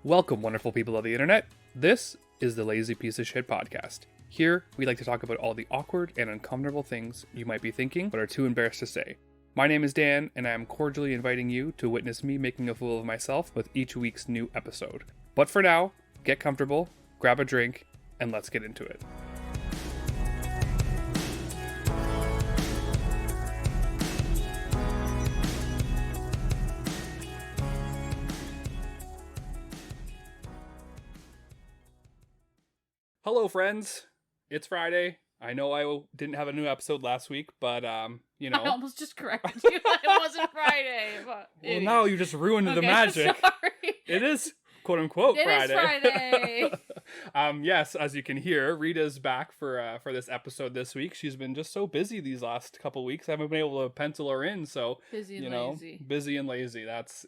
Welcome, wonderful people of the internet. This is the Lazy Piece of Shit podcast. Here, we like to talk about all the awkward and uncomfortable things you might be thinking but are too embarrassed to say. My name is Dan, and I am cordially inviting you to witness me making a fool of myself with each week's new episode. But for now, get comfortable, grab a drink, and let's get into it. Hello, friends. It's Friday. I know I didn't have a new episode last week, but, I almost just corrected you. It wasn't Friday. But well, now you just ruined the magic. Sorry. It is, quote-unquote, Friday. It is Friday. Yes, as you can hear, Rita's back for this episode this week. She's been just so busy these last couple weeks. I haven't been able to pencil her in, so Busy and lazy. Busy and lazy. That's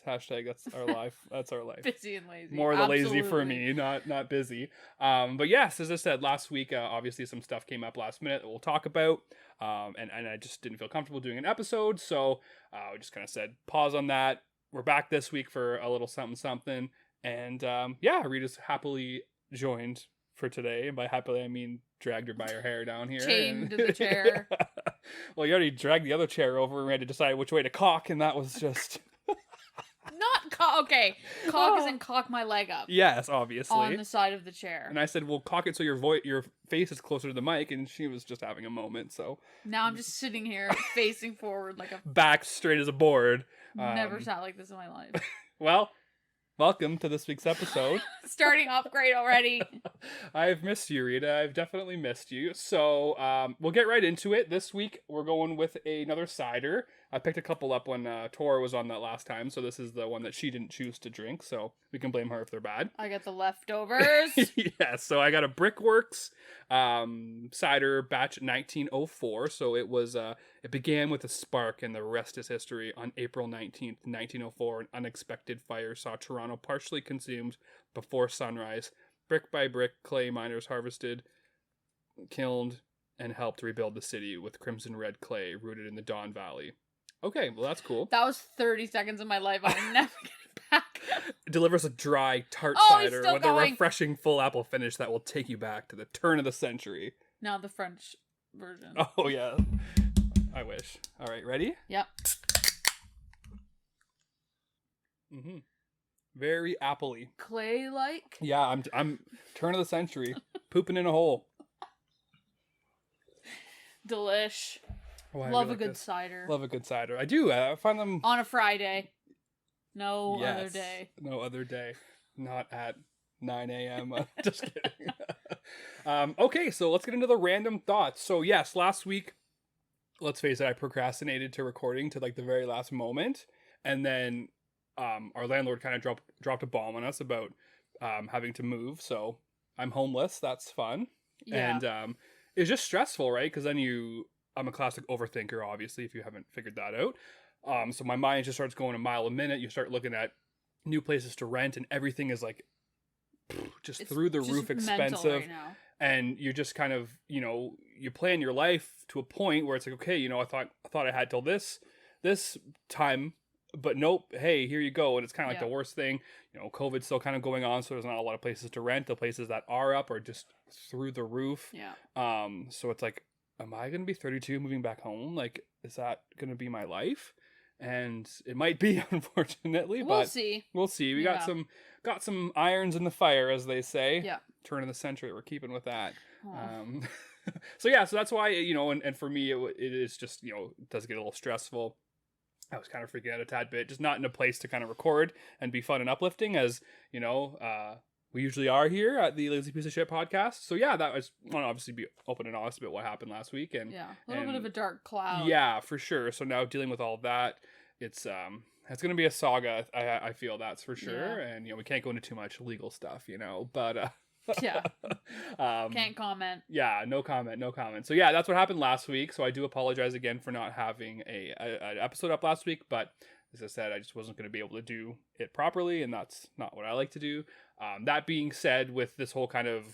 hashtag. That's our life. That's our life. Busy and lazy. More the Absolutely. lazy for me, not busy. But yes, as I said last week, obviously some stuff came up last minute that we'll talk about. And I just didn't feel comfortable doing an episode, so we just kind of said pause on that. We're back this week for a little something. And Rita's happily joined for today. And by happily, I mean dragged her by her hair down here. Chained to the chair. Well, you already dragged the other chair over and we had to decide which way to cock, and that was just... Not cock. Okay. Cock as in cock my leg up. Yes, obviously. On the side of the chair. And I said, well, cock it so your face is closer to the mic, and she was just having a moment, so... Now I'm just sitting here facing forward like a... Back straight as a board. Never sat like this in my life. Well... Welcome to this week's episode. Starting off great already. I've missed you, Rita. I've definitely missed you. So we'll get right into it. This week, we're going with another cider. I picked a couple up when Tora was on that last time, so this is the one that she didn't choose to drink, so we can blame her if they're bad. I got the leftovers. Yes, so I got a Brickworks cider batch 1904. So it was it began with a spark, and the rest is history. On April 19th, 1904, an unexpected fire saw Toronto partially consumed before sunrise. Brick by brick, clay miners harvested, kilned, and helped rebuild the city with crimson red clay rooted in the Don Valley. Okay, well, that's cool. That was 30 seconds of my life. I'll never get it back. It delivers a dry, tart cider with a refreshing full apple finish that will take you back to the turn of the century. Now the French version. Oh, yeah. I wish. All right, ready? Yep. Mm-hmm. Very appley. Clay-like? Yeah, I'm turn of the century. Pooping in a hole. Delish. Oh, Love a good cider. Love a good cider. I do. I find them... On a Friday. No other day. No other day. Not at 9 a.m. Just kidding. Okay, so let's get into the random thoughts. So yes, last week, let's face it, I procrastinated to recording to like the very last moment. And then our landlord kind of dropped a bomb on us about having to move. So I'm homeless. That's fun. Yeah. And it's just stressful, right? Because then I'm a classic overthinker, obviously, if you haven't figured that out. So my mind just starts going a mile a minute. You start looking at new places to rent, and everything is like just through the roof expensive. Right now. And you just kind of, you plan your life to a point where it's like, okay, I thought I had till this time, but nope. Hey, here you go. And it's kind of like the worst thing. COVID's still kind of going on, so there's not a lot of places to rent. The places that are up are just through the roof. Yeah. So it's like, am I going to be 32 moving back home? Like, is that going to be my life? And it might be, unfortunately, we'll but see. We'll see. We got some irons in the fire, as they say. Yeah. Turn of the century. We're keeping with that. So that's why, and for me, it is just, it does get a little stressful. I was kind of freaking out a tad bit, just not in a place to kind of record and be fun and uplifting as, we usually are here at the Lazy Piece of Shit podcast. So yeah, that was, I want to obviously be open and honest about what happened last week. And yeah, a little bit of a dark cloud. Yeah, for sure. So now dealing with all of that, it's going to be a saga. I feel that's for sure. Yeah. And, we can't go into too much legal stuff, but, yeah. Can't comment. Yeah, no comment. So yeah, that's what happened last week. So I do apologize again for not having an episode up last week, but as I said, I just wasn't going to be able to do it properly, and that's not what I like to do. That being said, with this whole kind of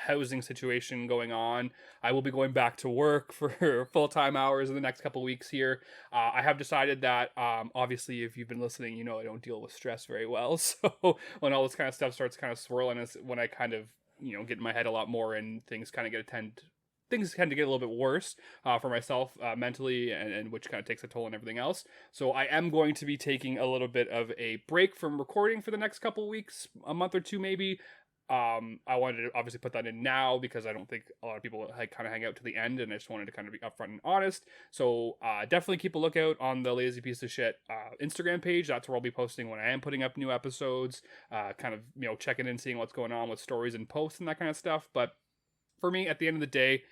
housing situation going on. I will be going back to work for full-time hours in the next couple weeks here. I have decided that, obviously, if you've been listening, you know I don't deal with stress very well. So when all this kind of stuff starts kind of swirling, is when I kind of, get in my head a lot more, and things tend to get a little bit worse for myself mentally, and which kind of takes a toll on everything else. So I am going to be taking a little bit of a break from recording for the next couple weeks, a month or two maybe. I wanted to obviously put that in now because I don't think a lot of people kind of hang out to the end, and I just wanted to kind of be upfront and honest. So definitely keep a lookout on the Lazy Piece of Shit Instagram page. That's where I'll be posting when I am putting up new episodes, kind of checking in, seeing what's going on with stories and posts and that kind of stuff. But for me, at the end of the day,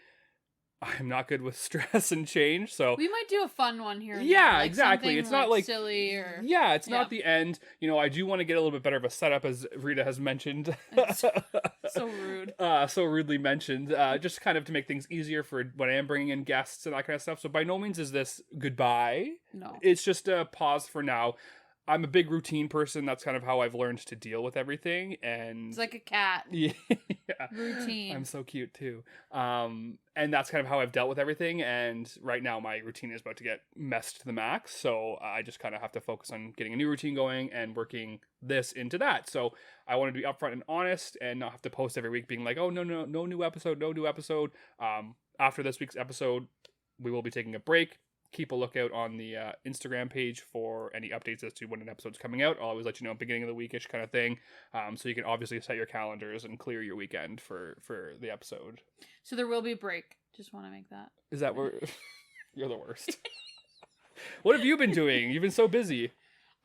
I'm not good with stress and change, so we might do a fun one here. Yeah, exactly. It's not like silly or it's not the end. I do want to get a little bit better of a setup, as Rita has mentioned. So rude. So rudely mentioned. Just kind of to make things easier for when I am bringing in guests and that kind of stuff. So by no means is this goodbye. No, it's just a pause for now. I'm a big routine person. That's kind of how I've learned to deal with everything. And it's like a cat. Yeah. Routine. I'm so cute too. And that's kind of how I've dealt with everything. And right now my routine is about to get messed to the max. So I just kind of have to focus on getting a new routine going and working this into that. So I wanted to be upfront and honest and not have to post every week being like, oh, no new episode, no new episode. After this week's episode, we will be taking a break. Keep a lookout on the Instagram page for any updates as to when an episode's coming out. I'll always let you know beginning of the weekish kind of thing. So you can obviously set your calendars and clear your weekend for the episode. So there will be a break. Just want to make that. Is that where you're the worst? What have you been doing? You've been so busy.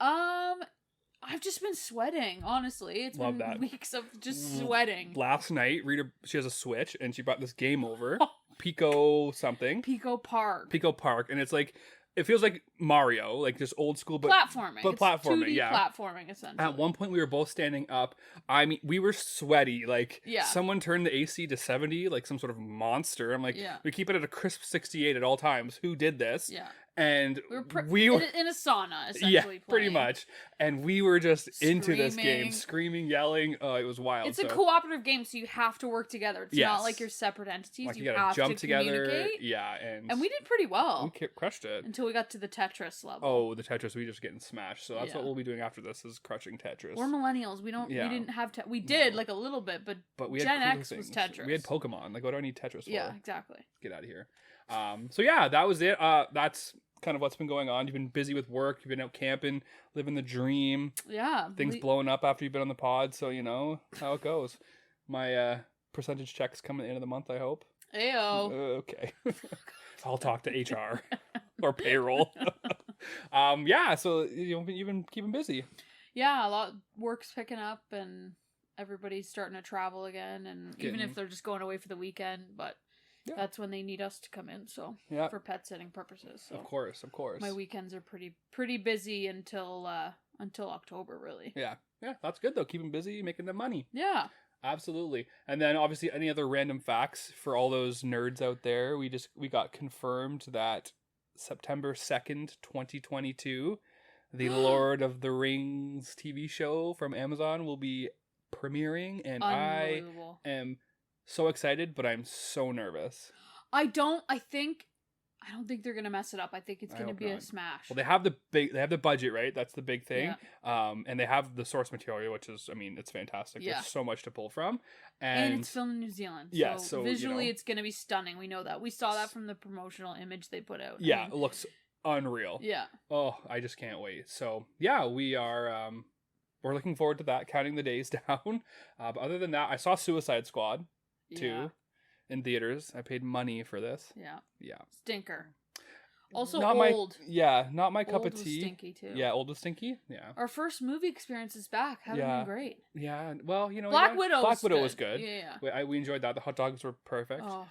I've just been sweating, honestly. It's Love been that. weeks of just sweating. Last night, Rita, she has a Switch, and she brought this game over. Pico something. Pico Park. And it's like, it feels like Mario, like just old school, but platforming. But it's platforming, 2D yeah. platforming, essentially. At one point, we were both standing up. I mean, we were sweaty. Like, someone turned the AC to 70, like some sort of monster. I'm like, we keep it at a crisp 68 at all times. Who did this? Yeah. And we were in a sauna, essentially. Playing. Pretty much. And we were just into this game, screaming, yelling. Oh, it was wild. It's a cooperative game, so you have to work together. It's not like you're separate entities. Like you gotta have jump to together. Communicate. Yeah, and we did pretty well. We crushed it until we got to the Tetris level. Oh, the Tetris, we just getting smashed. So that's what we'll be doing after this, is crushing Tetris. We're millennials. We didn't have we did like a little bit, but we had Gen X was Tetris. We had Pokemon. Like, what do I need Tetris for? Yeah, exactly. Get out of here. So yeah, that was it. That's kind of what's been going on. You've been busy with work. You've been out camping, living the dream. Yeah. Things blowing up after you've been on the pod, so you know how it goes. My percentage check's coming at the end of the month, I hope. Ayo. Okay. I'll talk to HR or payroll. Yeah, so you've been keeping busy. Yeah, a lot work's picking up and everybody's starting to travel again, and even if they're just going away for the weekend, but that's when they need us to come in, so for pet sitting purposes. So Of course. my weekends are pretty busy until October, really. Yeah, that's good though. Keeping busy, making the money. Yeah, absolutely. And then obviously, any other random facts for all those nerds out there? We got confirmed that September 2nd, 2022, the Lord of the Rings TV show from Amazon will be premiering, and I am so excited, but I'm so nervous. I don't think they're gonna mess it up. I think it's gonna be a smash. Well, they have the budget, right? That's the big thing. Yeah. And they have the source material, which is, I mean, it's fantastic. Yeah. There's so much to pull from, and it's filmed in New Zealand. Yeah, so visually, it's gonna be stunning. We know that. We saw that from the promotional image they put out. Yeah, it looks unreal. Yeah. Oh, I just can't wait. So yeah, we are. We're looking forward to that. Counting the days down. But other than that, I saw Suicide Squad. In theaters. I paid money for this. Yeah. Stinker. Also not old. Not my cup of tea. Was stinky too. Yeah, old was stinky. Yeah. Our first movie experience is back. That would been great. Yeah. Well, you know, Black Widow was good. Yeah. We enjoyed that. The hot dogs were perfect. Oh,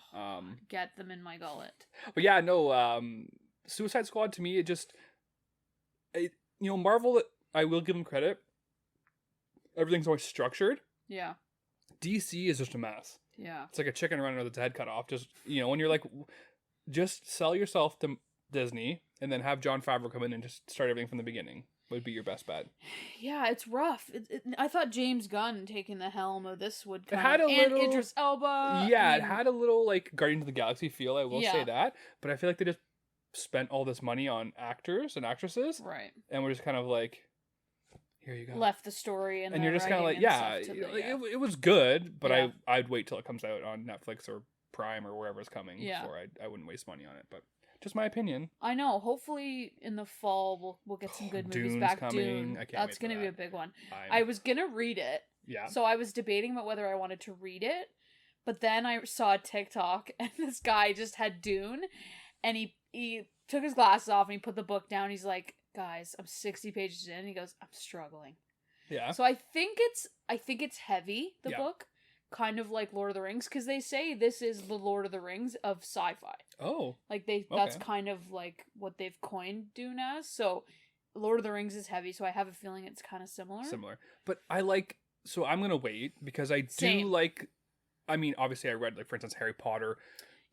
get them in my gullet. But yeah, no. Suicide Squad, to me, Marvel. I will give them credit. Everything's always structured. Yeah. DC is just a mess. Yeah. It's like a chicken running with its head cut off. Just, when you're like, just sell yourself to Disney and then have Jon Favreau come in and just start everything from the beginning. would be your best bet. Yeah, it's rough. I thought James Gunn taking the helm of this would kind of... And Idris Elba. Yeah, it had a little, like, Guardians of the Galaxy feel, I will say that. But I feel like they just spent all this money on actors and actresses. Right. And we're just kind of like, here you go. Left the story and you're just kind of like, it was good, but I'd wait till it comes out on Netflix or Prime or wherever it's coming before I wouldn't waste money on it. But just my opinion. I know. Hopefully in the fall we'll get some good movies Dune's back. Coming. Dune. That's going to be a big one. I was going to read it. Yeah. So I was debating about whether I wanted to read it, but then I saw a TikTok and this guy just had Dune, and he took his glasses off and he put the book down. He's like, "Guys, I'm 60 pages in." And he goes, "I'm struggling." Yeah. So I think it's heavy, the book. Kind of like Lord of the Rings, because they say this is the Lord of the Rings of sci-fi. Oh. Like that's kind of like what they've coined Dune as. So Lord of the Rings is heavy, so I have a feeling it's kind of similar. But I like, so I'm going to wait because I do like, I mean, obviously I read, like, for instance, Harry Potter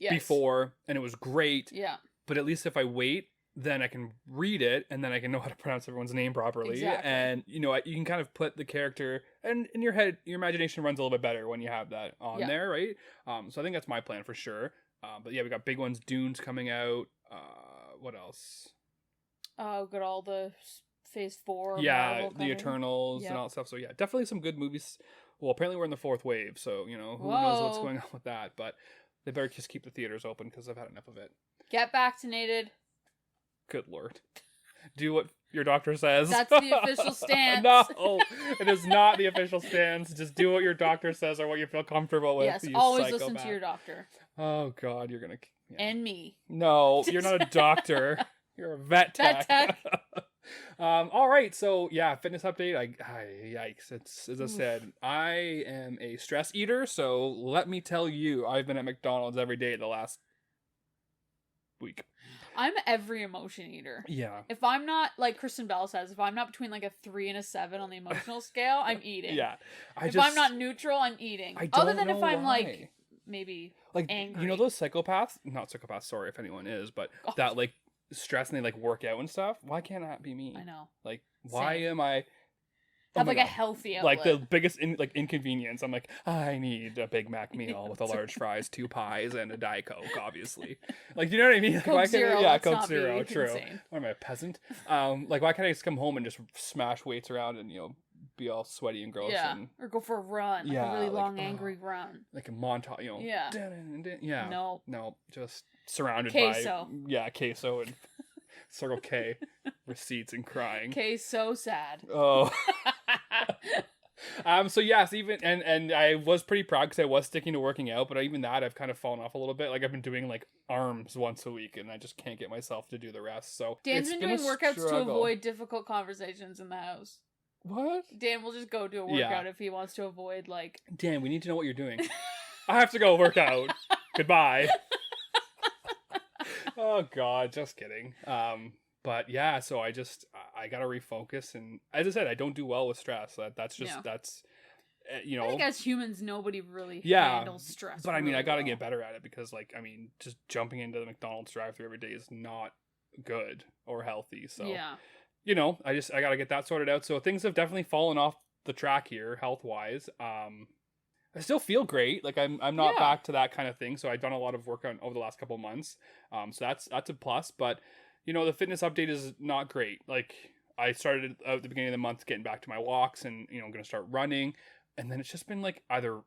before, and it was great. Yeah. But at least if I wait, then I can read it, and then I can know how to pronounce everyone's name properly. Exactly. And, you know, you can kind of put the character, and in your head, your imagination runs a little bit better when you have that on there, right? So I think that's my plan for sure. But yeah, we got big ones. Dune's coming out. What else? Got all the Phase 4. Yeah, the Eternals and all that stuff. So yeah, definitely some good movies. Well, apparently we're in the 4th wave, so, you know, who knows what's going on with that. But they better just keep the theaters open because I've had enough of it. Get vaccinated. Good Lord. Do what your doctor says. That's the official stance. No, it is not the official stance. Just do what your doctor says or what you feel comfortable with. Yes, always listen to your doctor. Oh, God, you're going to... Yeah. And me. No, you're not a doctor. You're a vet tech. All right, so yeah, fitness update. Yikes. It's, as I said, I am a stress eater, so let me tell you, I've been at McDonald's every day the last week. I'm every emotion eater. Yeah. If I'm not, like Kristen Bell says, if I'm not between like a 3 and a 7 on the emotional scale, I'm eating. Yeah. If I'm not neutral, I'm eating. Other than if I'm like maybe like angry. You know those psychopaths? Not psychopaths, sorry if anyone is, but that like stress and they like work out and stuff. Why can't that be me? I know. Like, why am I... Have like a healthy outlet. Like the biggest inconvenience. I'm like, I need a Big Mac meal with a large fries, 2 pies, and a Diet Coke, obviously. Like, you know what I mean? Like, Coke Zero. Coke Zero, true. Insane. What am I, a peasant? Like, why can't I just come home and just smash weights around and, you know, be all sweaty and gross? Yeah, and, or go for a run. Like a really long, angry run. Like a montage, you know. Yeah. Yeah. No, just surrounded queso. by... Yeah, queso and Circle K receipts and crying. K, so sad. Oh. So yes, even and I was pretty proud because I was sticking to working out, but even that I've kind of fallen off a little bit. Like I've been doing like arms once a week, and I just can't get myself to do the rest. So Dan's been doing workouts to avoid difficult conversations in the house. What? Dan will just go do a workout if he wants to avoid like. Dan, we need to know what you're doing. I have to go work out. Goodbye. Oh God, just kidding. But yeah, so I gotta refocus, and as I said, I don't do well with stress. That's you know. I think as humans, nobody really handles stress. But I mean, really I gotta well. get better at it because, like, I mean, just jumping into the McDonald's drive-thru every day is not good or healthy. So you know, I gotta get that sorted out. So things have definitely fallen off the track here, health-wise. I still feel great. Like I'm not back to that kind of thing. So I've done a lot of work over the last couple of months. So that's a plus. But you know, the fitness update is not great. Like I started at the beginning of the month getting back to my walks, and you know, I'm gonna start running, and then it's just been like either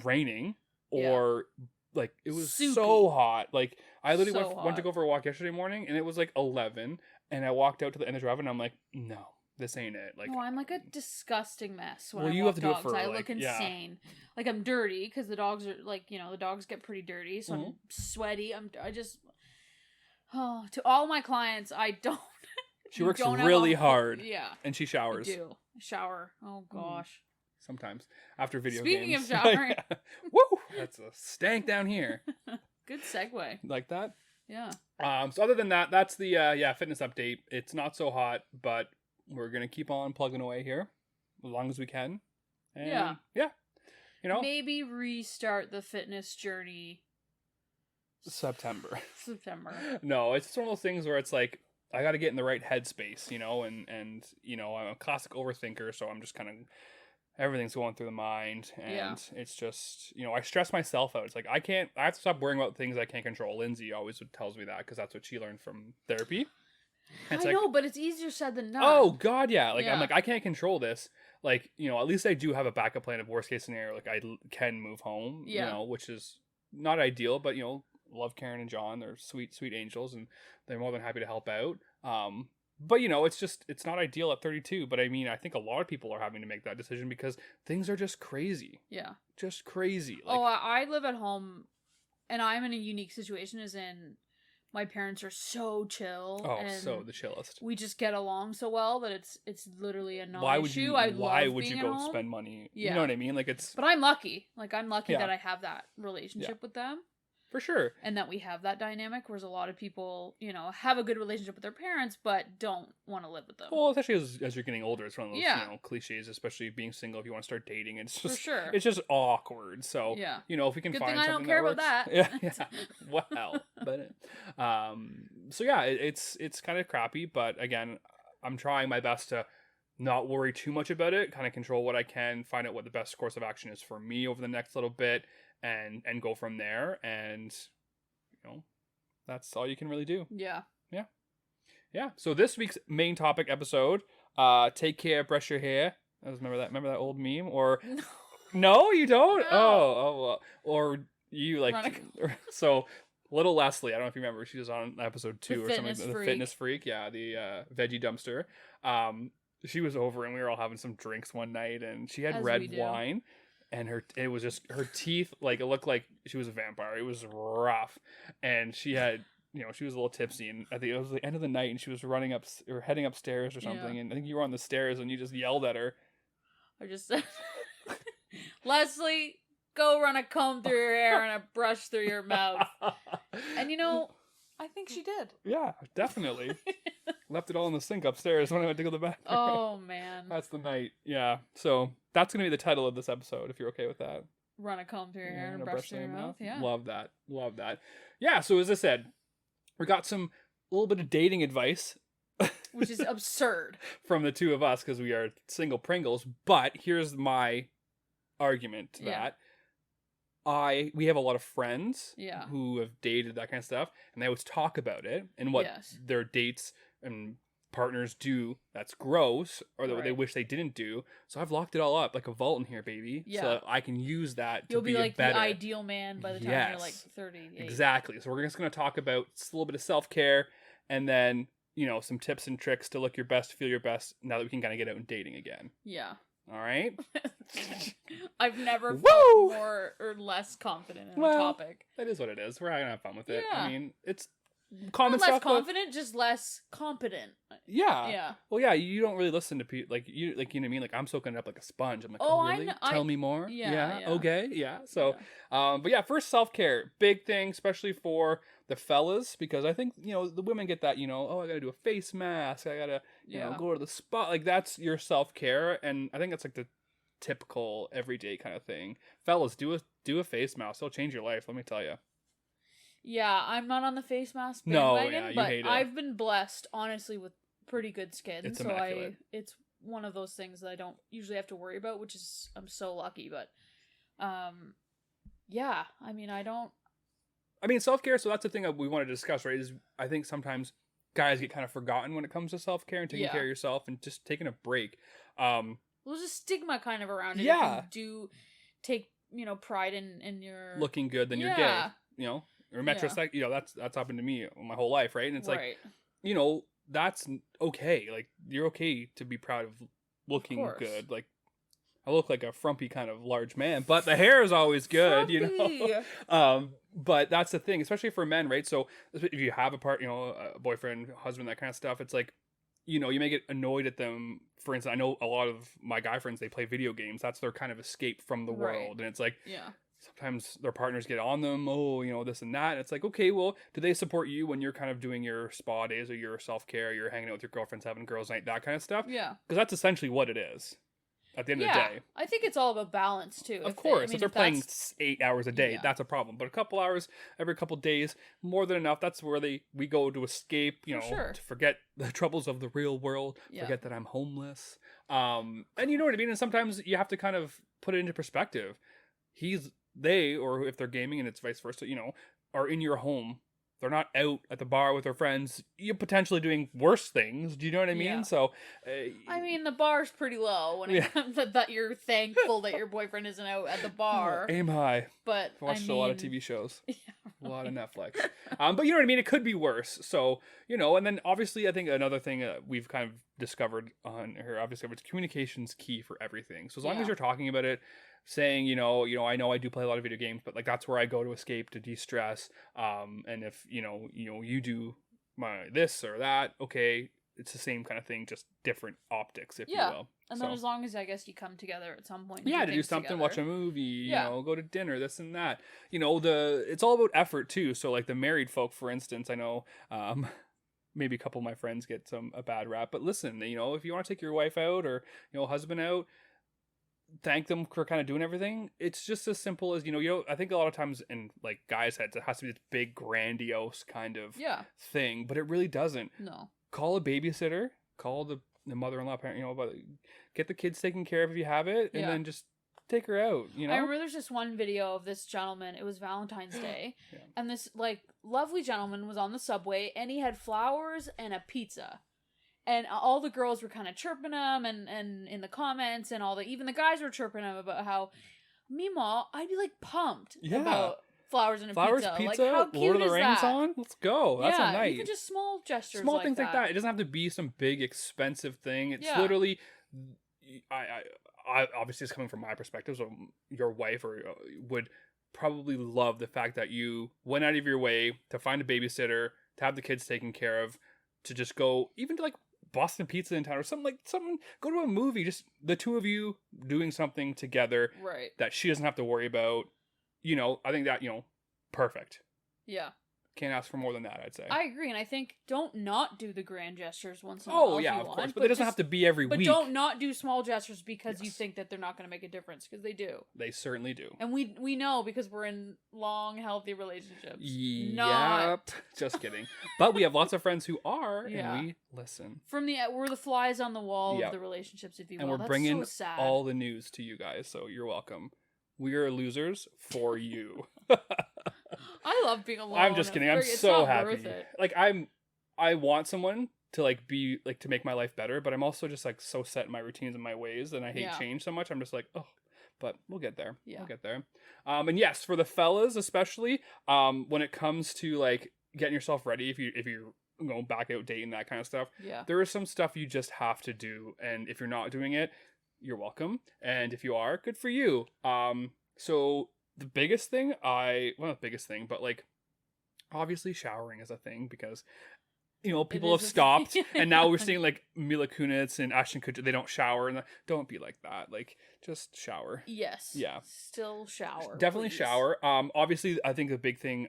raining or like it was so hot. Like I literally went to go for a walk yesterday morning, and it was like 11, and I walked out to the end of the drive, and I'm like, no. This ain't it. Like, no, I'm like a disgusting mess when I you walk have to dogs. do it for, I look insane. Like I'm dirty because the dogs are like, you know, the dogs get pretty dirty, so I'm sweaty. To all my clients, I don't. She works really hard. Yeah, and she showers. I do shower. Oh gosh. Sometimes after video Speaking games. Speaking of showering, woo! That's a stank down here. Good segue. Like that. Yeah. So other than that, that's the fitness update. It's not so hot, but we're gonna keep on plugging away here as long as we can. And yeah. You know, maybe restart the fitness journey. September. September. No, it's just one of those things where it's like I got to get in the right headspace, and I'm a classic overthinker, so I'm just kind of everything's going through the mind, and it's just, I stress myself out. It's like I have to stop worrying about things I can't control. Lindsay always tells me that because that's what she learned from therapy. I know, but it's easier said than done. Oh God, yeah. Like I'm like, I can't control this. Like, at least I do have a backup plan of worst case scenario. Like I can move home, which is not ideal, but love Karen and John. They're sweet, sweet angels, and they're more than happy to help out. But it's not ideal at 32. But I mean, I think a lot of people are having to make that decision because things are just crazy. Yeah. Just crazy. Like, I live at home, and I'm in a unique situation as in my parents are so chill. Oh, and so the chillest. We just get along so well that it's literally a non-issue. Why would you go spend money? Yeah. You know what I mean? Like it's. But I'm lucky. Like I'm lucky that I have that relationship with them. For sure. And that we have that dynamic, whereas a lot of people, have a good relationship with their parents, but don't want to live with them. Well, especially as you're getting older, it's one of those, cliches, especially being single, if you want to start dating, it's just, it's just awkward. So, if we can good find thing something I don't care that about works, that. Well, but, so yeah, it's kind of crappy, but again, I'm trying my best to not worry too much about it, kind of control what I can, find out what the best course of action is for me over the next little bit, and go from there, and that's all you can really do. Yeah. So this week's main topic episode, take care, brush your hair. Remember that old meme? Or no, you don't? No. Or you like so little Leslie, I don't know if you remember, she was on episode 2 or something, the fitness freak, the veggie dumpster. She was over and we were all having some drinks one night, and she had red wine. And it was just her teeth, like it looked like she was a vampire. It was rough, and she had, she was a little tipsy, and I think it was the end of the night, and she was running up or heading upstairs or something, and I think you were on the stairs, and you just yelled at her. I just said, Leslie, go run a comb through your hair and a brush through your mouth, and I think she did. Yeah, definitely. Left it all in the sink upstairs when I went to go to the bathroom. Oh, man. That's the night. Yeah. So that's going to be the title of this episode, if you're okay with that. Run a comb through your hair and brush through your mouth. Yeah. Love that. Yeah, so as I said, we got a little bit of dating advice. Which is absurd. From the two of us, because we are single Pringles. But here's my argument to that. We have a lot of friends who have dated, that kind of stuff, and they always talk about it and what their dates and partners do that's gross, or that they wish they didn't do. So I've locked it all up like a vault in here, baby. Yeah. So that I can use that to be like the ideal man by the time you're like 38. Exactly. So we're just going to talk about a little bit of self-care, and then, some tips and tricks to look your best, feel your best, now that we can kind of get out and dating again. Yeah. All right. I've never felt more or less confident in a topic. That is what it is. We're gonna have fun with it. Yeah. I mean, it's common Not stuff. Less confident, just less competent. Yeah. Yeah. Well, yeah. You don't really listen to people like you. Like, you know what I mean? Like, I'm soaking it up like a sponge. I'm like, oh really? Tell me more. Yeah. Okay. Yeah. So, but yeah. First, self-care, big thing, especially for the fellas, because I think the women get that. Oh, I gotta do a face mask. I gotta go to the spa. Like, that's your self-care, and I think that's like the typical everyday kind of thing. Fellas, do a face mask. It'll change your life. Let me tell you. Yeah, I'm not on the face mask bandwagon, but I've been blessed, honestly, with pretty good skin. It's immaculate. It's one of those things that I don't usually have to worry about, which is, I'm so lucky. But, yeah, I mean, self-care, so that's the thing that we want to discuss, right, is I think sometimes guys get kind of forgotten when it comes to self-care and taking care of yourself and just taking a break. There's a stigma kind of around it. Yeah. If you do take, pride in your... looking good, then you're gay, or metrosexual, that's happened to me my whole life, right? And it's like, that's okay. Like, you're okay to be proud of looking good. Like, I look like a frumpy kind of large man, but the hair is always good, But that's the thing, especially for men, right? So if you have a boyfriend, husband, that kind of stuff, it's like, you may get annoyed at them. For instance, I know a lot of my guy friends, they play video games. That's their kind of escape from the world. And it's like, sometimes their partners get on them, this and that. And it's like, okay, well, do they support you when you're kind of doing your spa days or your self-care, you're hanging out with your girlfriends, having girls' night, that kind of stuff? Yeah. Because that's essentially what it is. at the end of the day. I think it's all about balance too. Of course, if they're playing that's... 8 hours a day, Yeah. that's a problem. But a couple hours every couple days, more than enough. That's where we go to escape, For sure. to forget the troubles of the real world, Yeah. forget that I'm homeless. And you know what I mean? And sometimes you have to kind of put it into perspective. They, or if they're gaming and it's vice versa, are in your home. They're not out at the bar with their friends. You're potentially doing worse things. Do you know what I mean? Yeah. So, I mean, the bar's pretty low when it comes to that. You're thankful that your boyfriend isn't out at the bar. Aim high. But I've watched a lot of TV shows. Yeah, a lot of Netflix. But you know what I mean? It could be worse. So, and then obviously I think another thing we've kind of discovered on here, obviously, it's communication's key for everything. So as long as you're talking about it, saying, I know I do play a lot of video games, but like that's where I go to escape, to de-stress. And if, you do this or that, okay, it's the same kind of thing, just different optics, if you will. And then as long as I guess you come together at some point. Yeah, to do something, together. watch a movie, go to dinner, this and that. It's all about effort too. So like the married folk, for instance, I know maybe a couple of my friends get a bad rap, but listen, if you want to take your wife out or, husband out, thank them for kind of doing everything. It's just as simple as, I think a lot of times in like guys' heads, it has to be this big grandiose kind of thing, but it really doesn't. No. Call a babysitter, call the mother-in-law parent, but get the kids taken care of if you have it, and then just take her out, I remember there's just one video of this gentleman. It was Valentine's Day. And this like lovely gentleman was on the subway and he had flowers and a pizza. And all the girls were kind of chirping him and in the comments and even the guys were chirping him about how, meanwhile, I'd be like pumped about flowers and a pizza. Like, how cute Lord of the is Rings that? on? Let's go. That's a night. Even just small gestures small things like that. It doesn't have to be some big expensive thing. It's literally, I obviously it's coming from my perspective, so your wife would probably love the fact that you went out of your way to find a babysitter, to have the kids taken care of, to just go even to like Boston Pizza in town or something, go to a movie, just the two of you doing something together that she doesn't have to worry about. I think that, perfect. Yeah. Can't ask for more than that, I'd say. I agree, and I think don't not do the grand gestures once in a while. Oh, yeah, of course. But it doesn't have to be every week. But don't not do small gestures because you think that they're not going to make a difference, because they do. They certainly do. And we know because we're in long, healthy relationships. Yep. Just kidding. But we have lots of friends who are, and we listen. We're the flies on the wall of the relationships, if you will. And we're That's bringing so sad. all the news to you guys, so you're welcome. We are losers for you. I love being alone. I'm just kidding. I'm so happy. Worth it. Like I want someone to like be like to make my life better, but I'm also just like so set in my routines and my ways, and I hate change so much. I'm just like, but we'll get there. We'll get there. And yes, for the fellas especially, when it comes to like getting yourself ready, if you're going back out dating, that kind of stuff, there is some stuff you just have to do, and if you're not doing it, you're welcome, and if you are, good for you. So the biggest thing not the biggest thing, but like obviously showering is a thing, because people have stopped and now we're seeing like Mila Kunis and Ashton Kutcher, they don't shower, and don't be like that. Like, just shower. Yes. Yeah. Still shower. Definitely please. shower. Obviously I think the big thing,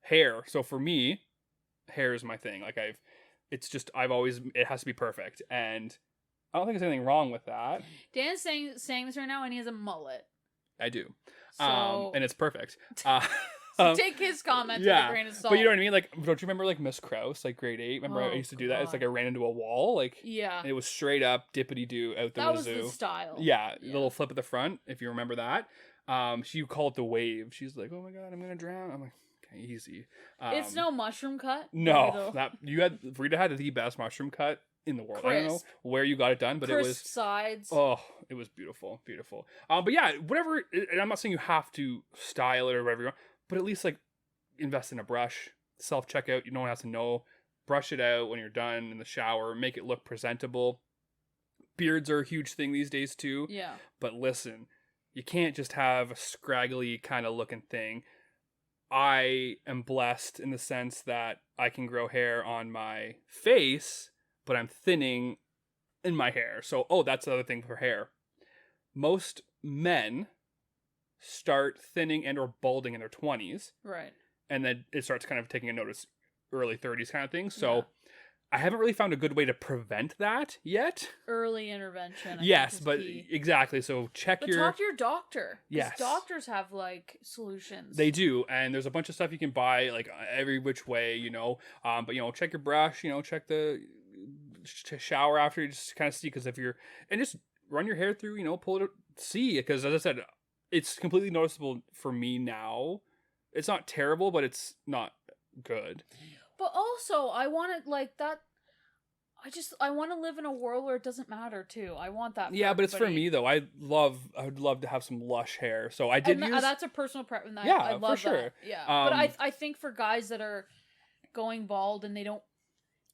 hair. So for me, hair is my thing. Like it has to be perfect, and I don't think there's anything wrong with that. Dan's saying this right now, and he has a mullet. I do. So... and it's perfect. So take his comment with a grain of salt. But you know what I mean? Like, don't you remember like Miss Krause, like grade 8? Remember I used to do that? It's like I ran into a wall. Like, it was straight up dippity-doo out the wazoo. That was the style. Yeah, the little flip at the front, if you remember that. She called it the wave. She's like, oh my God, I'm going to drown. I'm like, okay, easy. It's no mushroom cut. No. Rita had the best mushroom cut in the world. I don't know where you got it done, but it was sides. Oh, it was beautiful. But yeah, whatever, and I'm not saying you have to style it or whatever you want, but at least like invest in a brush, self-checkout, no one has to know, brush it out when you're done in the shower, make it look presentable. Beards are a huge thing these days too. Yeah. But listen, you can't just have a scraggly kind of looking thing. I am blessed in the sense that I can grow hair on my face, but I'm thinning in my hair. So, that's the other thing for hair. Most men start thinning and or balding in their 20s. Right. And then it starts kind of taking a notice early 30s kind of thing. So, I haven't really found a good way to prevent that yet. Early intervention. I Yes, think is but key. exactly. So check But your. talk to your doctor. 'Cause Yes. doctors have like solutions. They do, and there's a bunch of stuff you can buy like every which way, But check your brush, check the shower after, just kind of see, because if you're, and just run your hair through, pull it, see, because as I said, it's completely noticeable for me now. It's not terrible, but it's not good. But also, I want to like that. I want to live in a world where it doesn't matter too. I want that. For Yeah, but it's for everybody. me though. I would love to have some lush hair. So I did use. That's a personal preference. Yeah, I love for sure. That. Yeah, but I think for guys that are going bald and they don't,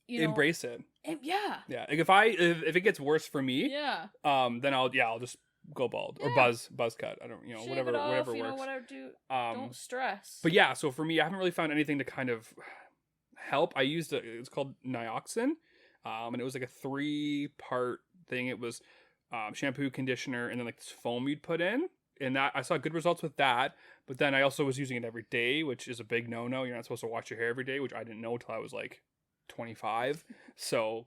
embrace it. Yeah. Yeah, like if it gets worse for me, Yeah. then I'll just go bald or buzz cut. I don't, Shave whatever it off, whatever works. Whatever don't stress. But yeah, so for me, I haven't really found anything to kind of help. I used it's called Nioxin, and it was like a 3-part thing. It was shampoo, conditioner, and then like this foam you'd put in. And that I saw good results with that. But then I also was using it every day, which is a big no-no. You're not supposed to wash your hair every day, which I didn't know till I was like 25. So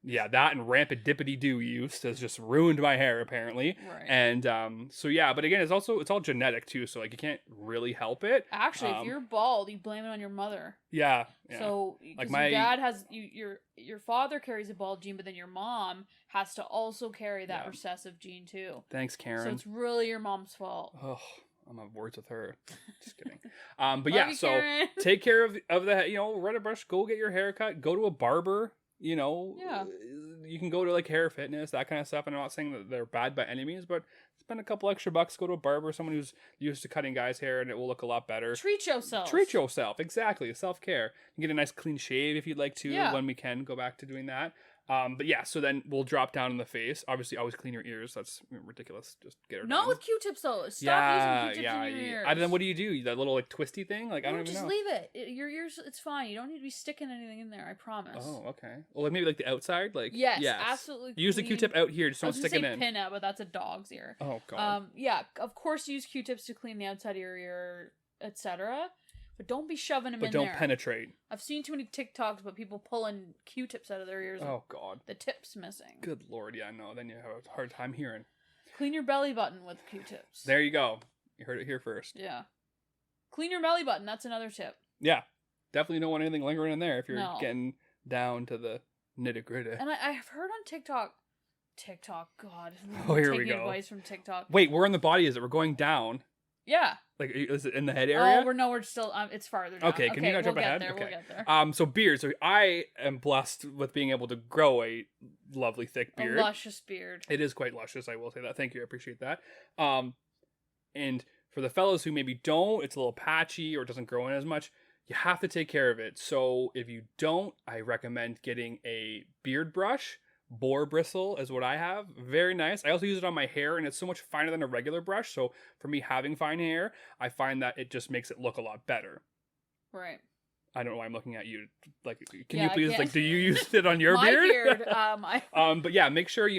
yeah, that and rampant dippity-doo use has just ruined my hair apparently. Right. And so yeah, but again, it's all genetic too, so like you can't really help it. Actually, if you're bald, you blame it on your mother. Yeah. So like your dad has your father carries a bald gene, but then your mom has to also carry that recessive gene too. Thanks, Karen. So it's really your mom's fault. Oh, I'm on words with her. Just kidding. But Love yeah, you, so Karen. take care of the, run a brush, go get your hair cut, go to a barber, Yeah. You can go to like Hair Fitness, that kind of stuff. And I'm not saying that they're bad by any means, but spend a couple extra bucks, go to a barber, someone who's used to cutting guys' hair, and it will look a lot better. Treat yourself. Treat yourself, exactly. Self-care. You can get a nice clean shave if you'd like to, when we can go back to doing that. But yeah, so then we'll drop down in the face. Obviously, always clean your ears. That's ridiculous. Just get her Not done. with Q-tips though. Stop using Q-tips in your ears. And then what do you do? That little like twisty thing? Like I don't even just know. leave it. Your ears, it's fine. You don't need to be sticking anything in there. I promise. Oh, okay. Well, like maybe like the outside, like yes. Absolutely. Use the Q-tip out here. Just don't stick it in. Pin out, but that's a dog's ear. Oh god. Yeah. Of course, use Q-tips to clean the outside of your ear, etc. But don't be shoving them in there. But don't penetrate. I've seen too many TikToks about people pulling Q-tips out of their ears. Oh god. The tip's missing. Good lord, yeah, no. Then you have a hard time hearing. Clean your belly button with Q-tips. There you go. You heard it here first. Yeah. Clean your belly button. That's another tip. Yeah. Definitely don't want anything lingering in there if you're getting down to the nitty-gritty. And I've heard on TikTok, God. Oh, here we taking go. Advice from TikTok. Wait, where in the body is it? We're going down. Yeah. Like, is it in the head area? Oh, we're still, it's farther down. Okay, can you not jump ahead? There, okay. We'll get there. So beard. So I am blessed with being able to grow a lovely thick beard. A luscious beard. It is quite luscious, I will say that. Thank you, I appreciate that. And for the fellows who maybe don't, it's a little patchy or doesn't grow in as much, you have to take care of it. So if you don't, I recommend getting a beard brush. Boar bristle is what I have. Very nice. I also use it on my hair, and it's so much finer than a regular brush. So for me having fine hair, I find that it just makes it look a lot better. Right. I don't know why I'm looking at you. Like, can Yeah, you please, I like, do you use it on your My beard? beard. But yeah, make sure,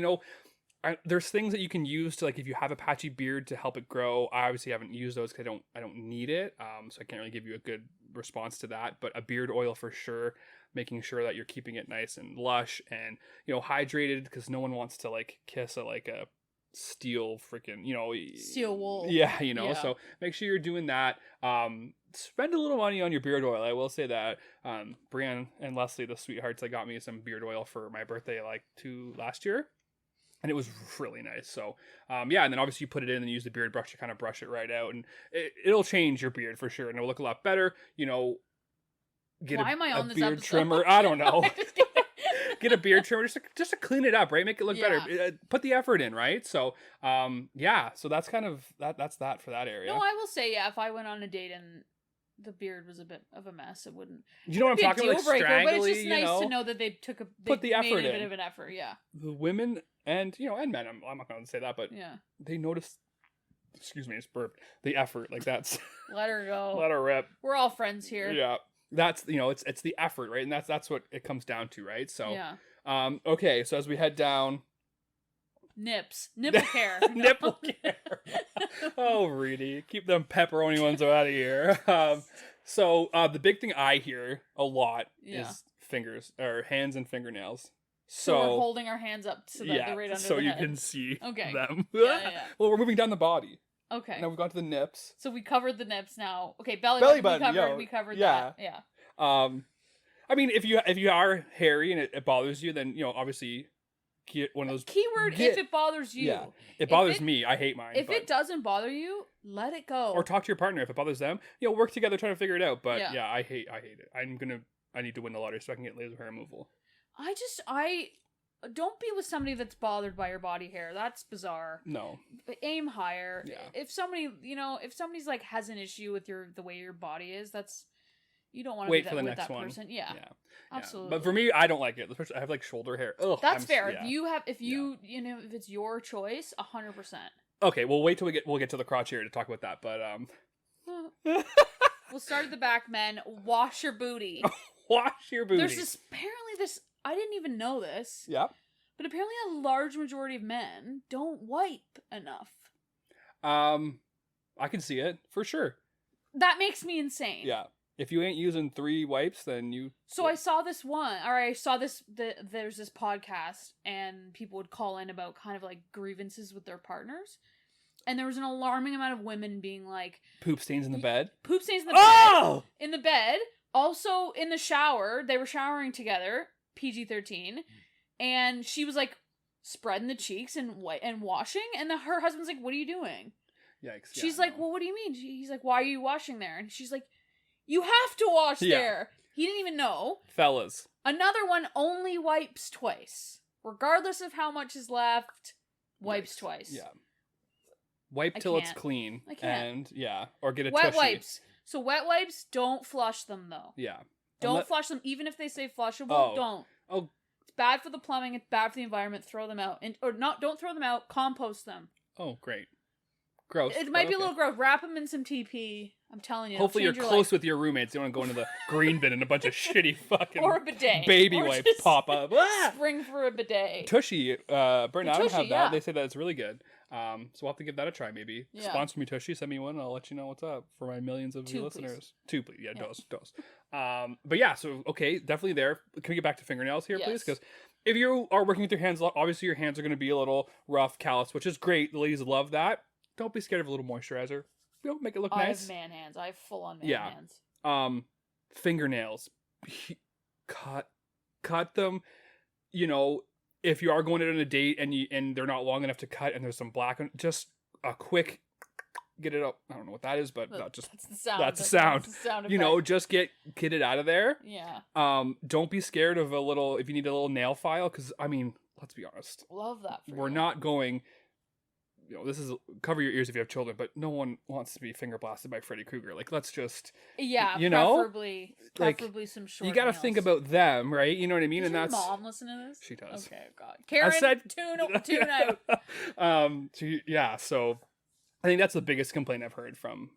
there's things that you can use to, like, if you have a patchy beard to help it grow. I obviously haven't used those because I don't need it. So I can't really give you a good response to that. But a beard oil for sure. Making sure that you're keeping it nice and lush and, hydrated, because no one wants to like kiss a steel freaking, steel wool. Yeah, so make sure you're doing that. Spend a little money on your beard oil. I will say that. Brianne and Leslie, the sweethearts, they got me some beard oil for my birthday last year. And it was really nice. So, and then obviously you put it in and use the beard brush to kind of brush it right out. And it'll change your beard for sure. And it'll look a lot better, Get Why am I on a this beard episode? trimmer. I don't know. Get a beard trimmer just to clean it up, right? Make it look better. Put the effort in, right? So, so that's kind of that's that for that area. No, I will say, if I went on a date and the beard was a bit of a mess, it wouldn't. You know what I'm talking about? Like breaker, straggly, but it's just nice to know that they put the effort made a bit in. of an effort. Yeah. The women and and men. I'm not going to say that, but they notice. Excuse me, it's burped. The effort, like that's. Let her go. Let her rip. We're all friends here. Yeah. That's it's the effort, right? And that's what it comes down to, right? So okay, so as we head down, nipple care. Nipple care. Oh, Rita, keep them pepperoni ones out of here. So the big thing I hear a lot is fingers or hands and fingernails. So we're holding our hands up so that yeah, they're right under so the you head. can see Okay. them. Yeah. Well, we're moving down the body. Okay. Now we've got to the nips. So we covered the nips now. Okay, belly button. We covered yeah. that. Yeah. I mean, if you are hairy and it bothers you, then obviously get one of those. Keyword: if it bothers you. Yeah, it bothers me. I hate mine. If it doesn't bother you, let it go. Or talk to your partner if it bothers them. Work together trying to figure it out. But yeah, I hate it. I need to win the lottery so I can get laser hair removal. I don't be with somebody that's bothered by your body hair. That's bizarre. No. Aim higher. Yeah. If somebody's like has an issue with the way your body is, that's you don't want to wait be for the with next that one. person. Yeah. Absolutely. But for me, I don't like it. Especially I have like shoulder hair. Ugh, that's fair. Yeah. If it's your choice, 100%. Okay, we'll wait till we'll get to the crotch area to talk about that. But we'll start at the back, men. Wash your booty. Wash your booty. There's apparently this. I didn't even know this. Yeah. But apparently a large majority of men don't wipe enough. I can see it for sure. That makes me insane. Yeah. If you ain't using 3 wipes, then you. So I saw this there's this podcast, and people would call in about kind of like grievances with their partners. And there was an alarming amount of women being like, poop stains in the bed. Poop stains in the bed. In the bed. Also in the shower. They were showering together. PG-13. And she was like spreading the cheeks and washing. And her husband's like, what are you doing? Yikes. She's like, well, what do you mean? He's like, why are you washing there? And she's like, you have to wash there. He didn't even know. Fellas. Another one only wipes twice. Regardless of how much is left, wipes twice. Yeah. Wipe till it's clean. I can't. And, or get a wet tushy. wipes. So wet wipes, don't flush them, though. Yeah. Don't flush them, even if they say flushable, don't. Oh. It's bad for the plumbing, it's bad for the environment, throw them out. Don't throw them out, compost them. Oh, great. Gross. It might be a little gross. Wrap them in some TP. I'm telling you. Hopefully you're close with your roommates. You don't want to go into the green bin and a bunch of shitty fucking or a bidet. Baby wipes pop up. Spring for a bidet. Tushy. Brent and Adam have that. Yeah. They say that it's really good. So we'll have to give that a try maybe. Yeah. Sponsor me, Tushy. Send me one and I'll let you know what's up for my millions of listeners. Please. 2, please. Yeah, dose. But yeah, so okay, definitely there. Can we get back to fingernails here, please? Because if you are working with your hands, obviously your hands are going to be a little rough, callous, which is great. The ladies love that. Don't be scared of a little moisturizer. Make it look nice. I have man hands. I have full on man hands. Fingernails. Cut them. If you are going out on a date and they're not long enough to cut and there's some black on, just a quick get it up. I don't know what that is, but that's the sound. That's the sound. That's the sound effect. Just get it out of there. Yeah. Don't be scared of if you need a little nail file, because I mean, let's be honest. Love that. We're not going. This is cover your ears if you have children, but no one wants to be finger blasted by Freddy Krueger. Like, let's just, preferably some short. You got to nails. think about them, right? You know what I mean? Does and your that's mom listen to this? She does. Okay, God, Karen, tune out. So I think that's the biggest complaint I've heard from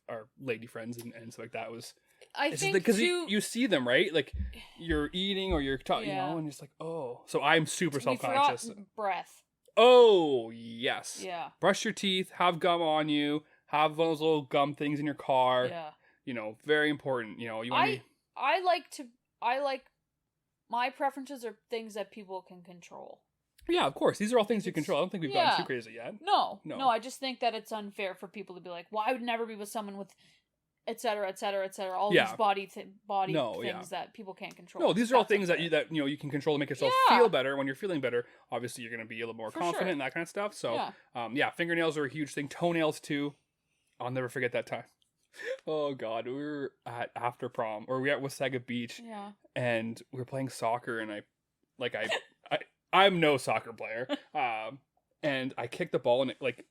our lady friends and stuff like that was. I think because you see them, right? Like you're eating or you're talking, and it's like, oh. So I'm super self-conscious. Breath. Oh, yes. Yeah. Brush your teeth, have gum on you, have one of those little gum things in your car. Yeah. Very important. I like my preferences are things that people can control. Yeah, of course. These are all things you control. I don't think we've gotten too crazy yet. No. I just think that it's unfair for people to be like, well, I would never be with someone with et cetera, et cetera, et cetera. All these body things that people can't control. No, these are all things that you can control to make yourself feel better. When you're feeling better, obviously you're going to be a little more confident and that kind of stuff. So, fingernails are a huge thing. Toenails too. I'll never forget that time. Oh God, we were at after prom, or we were at Wasaga Beach, and we were playing soccer, and I'm no soccer player, and I kicked the ball and it like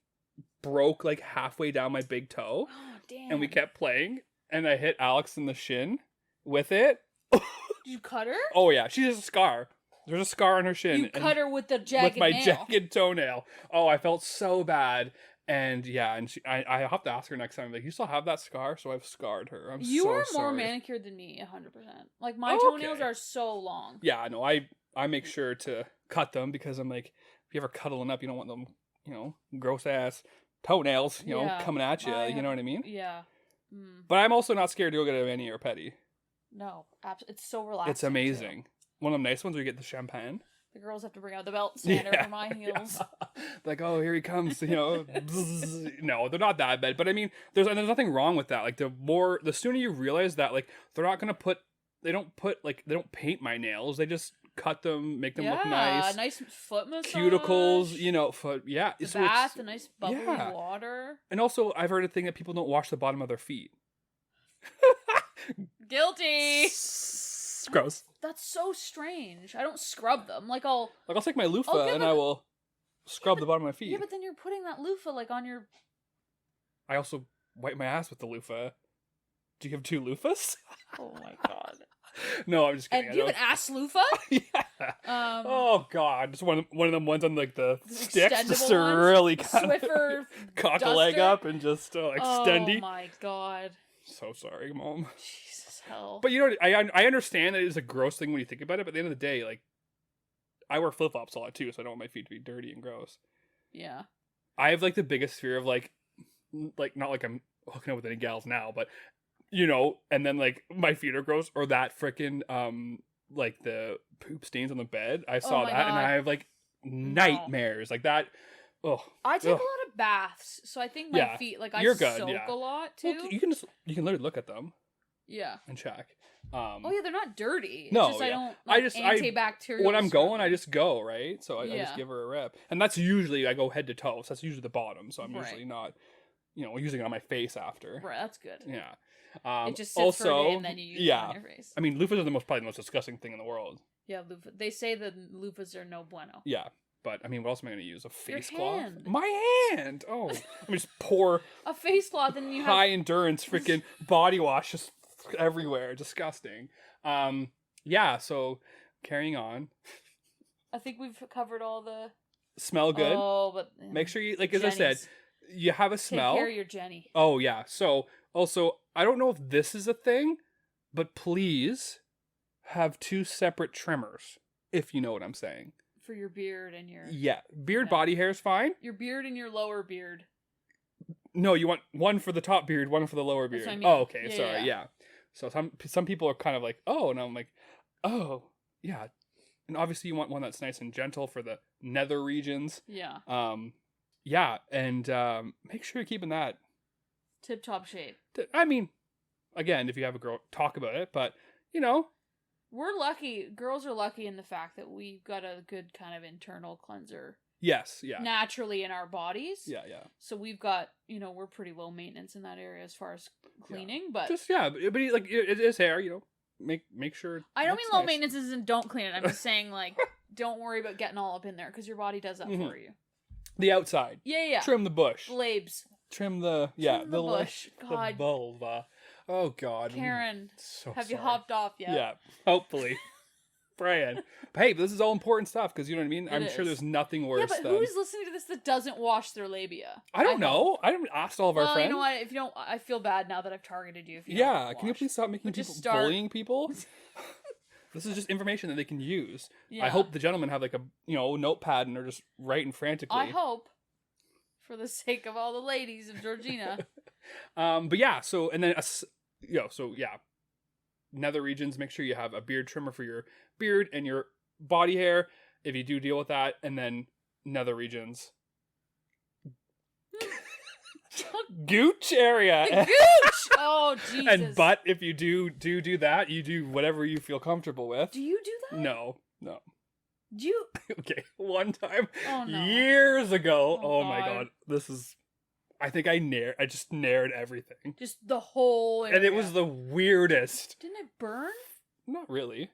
broke like halfway down my big toe. Oh, damn. And we kept playing, and I hit Alex in the shin with it. Did you cut her? Oh yeah, she has a scar. There's a scar on her shin. You cut her with the jagged nail. Jagged toenail. Oh, I felt so bad. And I have to ask her next time. Like, you still have that scar? So I've scarred her. You are more manicured than me, 100%. Like my toenails are so long. Yeah, I know. I make sure to cut them because I'm like, if you ever cuddling up, you don't want them, gross ass toenails, coming at you. You know what I mean? Yeah. But I'm also not scared to go get a mani or a pedi. No, it's so relaxing. It's amazing. Too. One of the nice ones where you get the champagne. The girls have to bring out the belt sander for my heels. Like, oh, here he comes, No, they're not that bad. But I mean, there's nothing wrong with that. Like, the sooner you realize that, like, they're not going to they don't paint my nails. They just cut them, make them look nice. A nice foot massage. Cuticles, foot, yeah. The bath, a nice bubbly water. And also, I've heard a thing that people don't wash the bottom of their feet. Guilty. Gross. That's so strange. I don't scrub them. I'll take my loofah and I will scrub the bottom of my feet. Yeah, but then you're putting that loofah on your. I also wipe my ass with the loofah. Do you have 2 loofahs? Oh my god. No, I'm just kidding. And do you have an ass loofah? Yeah. Oh god, just one of them ones on like the sticks, just to ones? really kind Swiffer of cock a duster? leg up and just extendy. Oh my god. So sorry, Mom. Jesus hell. But I understand that it is a gross thing when you think about it. But at the end of the day, like, I wear flip flops a lot too, so I don't want my feet to be dirty and gross. Yeah. I have like the biggest fear of like not like I'm hooking up with any gals now, but and then like my feet are gross, or that frickin' like the poop stains on the bed. I saw that God. And I have like nightmares like that. Oh, I take a lot of baths, so I think my feet I soak a lot too. Well, you can literally look at them. Yeah. And check. Oh yeah, they're not dirty. It's no, just, yeah. I don't antibacterial. When I'm going, I just go, right? So I just give her a rip. And that's usually, I go head to toe. So that's usually the bottom. So I'm usually not, using it on my face after. Right, that's good. Yeah. It just sits for a day and then you use it on your face. I mean, loofahs are probably the most disgusting thing in the world. Yeah, loofah. They say that loofahs are no bueno. Yeah. But, I mean, what else am I going to use? A face cloth? Hand. My hand! Oh. Let me just pour a face cloth and you have... high endurance freaking body wash just everywhere. Disgusting. Yeah, so carrying on. I think we've covered all the... Smell good. Oh, but... Make sure you, like, as I said, you have a smell. Take care of your Jenny. Oh, yeah. So, also, I don't know if this is a thing, but please have 2 separate trimmers, if you know what I'm saying. For your beard and your... Yeah. Beard, body hair is fine. Your beard and your lower beard. No, you want one for the top beard, one for the lower beard. That's what I mean. Oh, okay. Yeah, sorry. Yeah. So some people are kind of like, oh, and I'm like, oh, yeah. And obviously you want one that's nice and gentle for the nether regions. Yeah. Yeah. And make sure you're keeping that tip-top shape. I mean, again, if you have a girl, talk about it, but, We're lucky. Girls are lucky in the fact that we've got a good kind of internal cleanser. Yes, yeah. Naturally in our bodies. Yeah, yeah. So we've got, we're pretty low maintenance in that area as far as cleaning, but... Just, but like, it is hair, make sure... I don't mean low maintenance isn't don't clean it. I'm just saying, like, don't worry about getting all up in there, because your body does that for you. The outside. Yeah. Trim the bush. Labes. Trim the bush. God. The vulva. Oh, God. Karen, so have sorry. you hopped off yet? Yeah, hopefully. Praying. Hey, but this is all important stuff, because you know what I mean? I'm sure there's nothing worse than... Yeah, but who is listening to this that doesn't wash their labia? I don't know. I haven't asked all of our friends. You know what? If you don't... I feel bad now that I've targeted you. If you can you please stop making people bullying people? This is just information that they can use. Yeah. I hope the gentlemen have like a notepad and are just writing frantically. I hope. For the sake of all the ladies of Georgina. But yeah, so, and then, nether regions, make sure you have a beard trimmer for your beard and your body hair, if you do deal with that, and then nether regions. Gooch area. The gooch! Oh, Jesus. And butt, if you do that, you do whatever you feel comfortable with. Do you do that? No. Do you? Okay, one time, years ago, oh my God, this is, I think I just nared everything. Just the whole area. And it was the weirdest. Didn't it burn? Not really.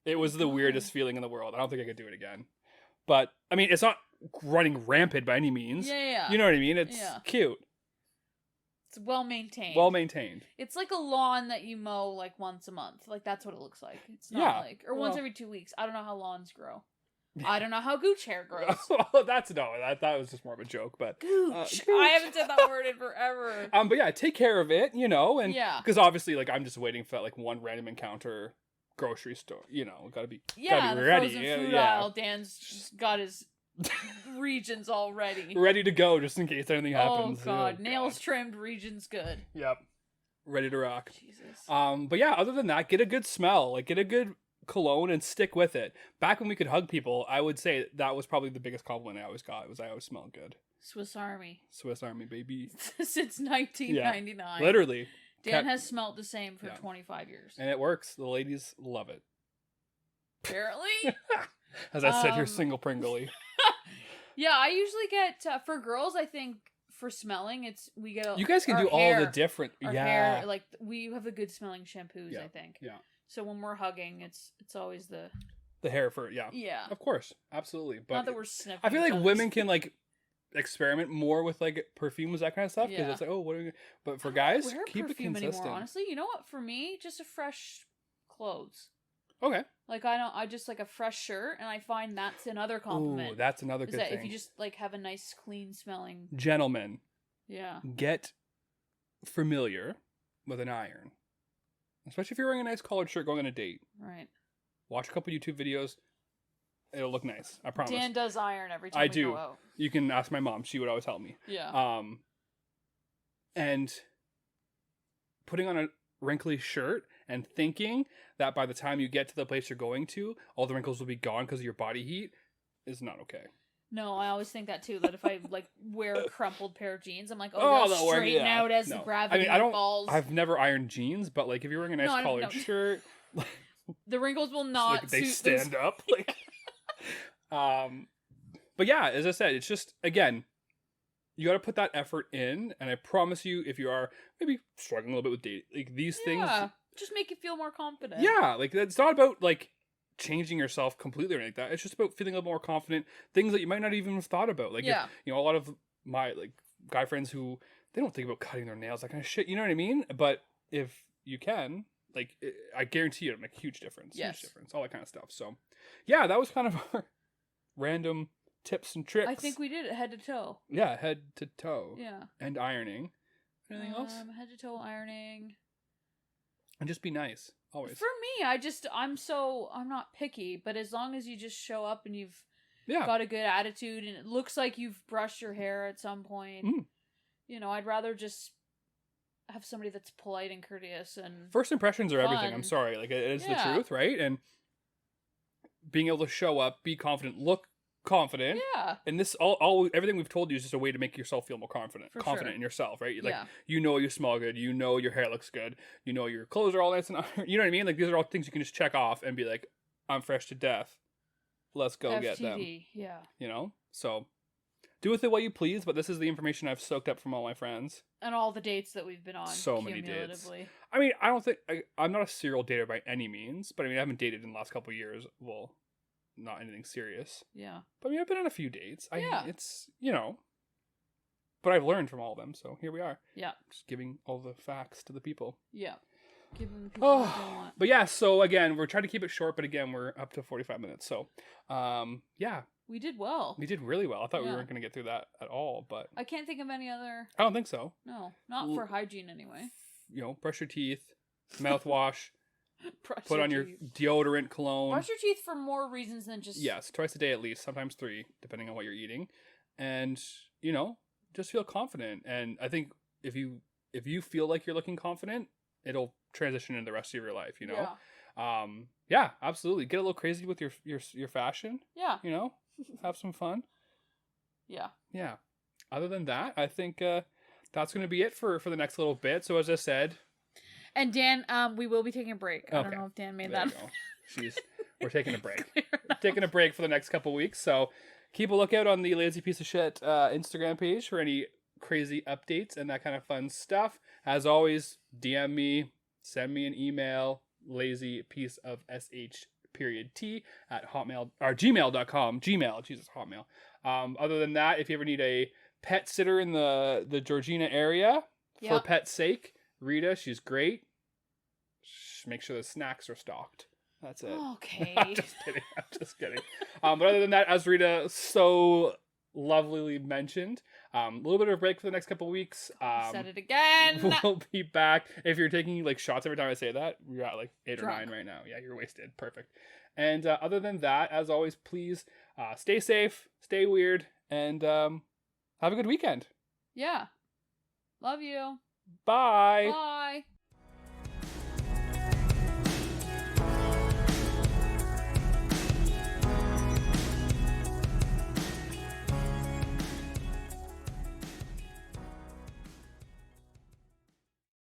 It was the weirdest feeling in the world. I don't think I could do it again. But, I mean, it's not running rampant by any means. Yeah. You know what I mean? It's cute. It's well maintained. Well maintained. It's like a lawn that you mow like once a month. Like that's what it looks like. It's not once every 2 weeks. I don't know how lawns grow. I don't know how gooch hair grows. That was just more of a joke, but gooch. I haven't said that word in forever. But yeah, take care of it, and because obviously, like, I'm just waiting for that, like, one random encounter grocery store, gotta be the ready. Frozen food aisle. Dan's got his regions all ready to go just in case anything happens. Oh God, nails trimmed, regions good. Yep. ready to rock. Jesus. But yeah, other than that, get a good smell. Like, get a good cologne and stick with it. Back when we could hug people, I would say that was probably the biggest compliment I always got, was I always smelled good. Swiss Army. Swiss Army, baby. Since 1999. Yeah, literally. Dan has smelled the same for 25 years. And it works. The ladies love it. Apparently. As I said, you're single Pringly. Yeah, I usually get, for girls, I think, for smelling, we get you guys can do all the different, hair, like, we have the good smelling shampoos, I think. Yeah. So when we're hugging, it's always the hair for, yeah. Of course. Absolutely. But not that we're sniffing. I feel like women can, like, experiment more with, like, perfumes, that kind of stuff, because it's like, oh, what are we, but for guys, keep it consistent. Anymore, honestly. You know what, for me, just a fresh clothes. Okay. Like, I just like a fresh shirt, and I find that's another compliment. Ooh, that's another good thing. If you just, like, have a nice, clean smelling. Gentlemen. Yeah. Get familiar with an iron. Especially if you're wearing a nice collared shirt going on a date. Right. Watch a couple YouTube videos. It'll look nice. I promise. Dan does iron every time we go out. You can ask my mom. She would always help me. Yeah. And putting on a wrinkly shirt and thinking that by the time you get to the place you're going to, all the wrinkles will be gone because of your body heat is not okay. No, I always think that too. That if I like wear a crumpled pair of jeans, I'm like, they'll straighten out as the gravity falls. I've never ironed jeans, but like if you're wearing a nice collared shirt, the wrinkles will not. Like, they stand up. Like, but yeah, as I said, it's just, again, you got to put that effort in, and I promise you, if you are maybe struggling a little bit with dating, like these things, just make you feel more confident. Yeah, like it's not about like changing yourself completely or anything like that. It's just about feeling a little more confident. Things that you might not even have thought about. Like, if, a lot of my like guy friends who they don't think about cutting their nails, that kind of shit. You know what I mean? But if you can, like, I guarantee you, it'll make a huge difference. Yes. Huge difference. All that kind of stuff. So, yeah, that was kind of our random tips and tricks. I think we did it head to toe. Yeah, head to toe. Yeah. And ironing. Anything else? Head to toe ironing. And just be nice. Always. For me, I'm not picky, but as long as you just show up and you've got a good attitude and it looks like you've brushed your hair at some point, I'd rather just have somebody that's polite and courteous and first impressions are fun. Everything. I'm sorry. Like, it is the truth, right? And being able to show up, be confident, look confident. Yeah. And this everything we've told you is just a way to make yourself feel more confident in yourself, right? Like, you smell good, your hair looks good, your clothes are all nice and iron. You know what I mean? Like, these are all things you can just check off and be like, I'm fresh to death. Let's go get them. Yeah. So do with it what you please, but this is the information I've soaked up from all my friends. And all the dates that we've been on. So many dates. I mean, I don't think, I'm not a serial dater by any means, but I mean, I haven't dated in the last couple of years. Well, not anything serious. Yeah. But I mean, I've been on a few dates. It's, but I've learned from all of them, so here we are. Yeah. Just giving all the facts to the people. Yeah. Giving the people what they want. But yeah, so again, we're trying to keep it short, but again, we're up to 45 minutes. So, yeah. We did well. We did really well. I thought we weren't going to get through that at all, but I can't think of any other. I don't think so. No, not for hygiene anyway. Brush your teeth, mouthwash, put on your deodorant, cologne. Brush your teeth for more reasons than just... Yes, twice a day at least, sometimes 3, depending on what you're eating. And, just feel confident. And I think if you feel like you're looking confident, it'll transition into the rest of your life, Yeah, absolutely. Get a little crazy with your fashion. Yeah. Have some fun. Yeah. Yeah. Other than that, I think that's going to be it for the next little bit. So as I said... And Dan, we will be taking a break. Okay. I don't know if Dan made that. We're taking a break. Taking a break for the next couple weeks. So keep a lookout on the Lazy Piece of Shit Instagram page for any crazy updates and that kind of fun stuff. As always, DM me, send me an email, lazypieceofsh.t at hotmail or gmail.com. Hotmail. Other than that, if you ever need a pet sitter in the Georgina area for pet's sake, Rita, she's great. Make sure the snacks are stocked. That's it. Okay. I'm just kidding. But other than that, as Rita so lovelyly mentioned, a little bit of a break for the next couple of weeks. Said it again. We'll be back. If you're taking like shots every time I say that, you're at like 8 or 9 right now. Yeah, you're wasted. Perfect. And other than that, as always, please stay safe, stay weird, and have a good weekend. Yeah. Love you. Bye. Bye.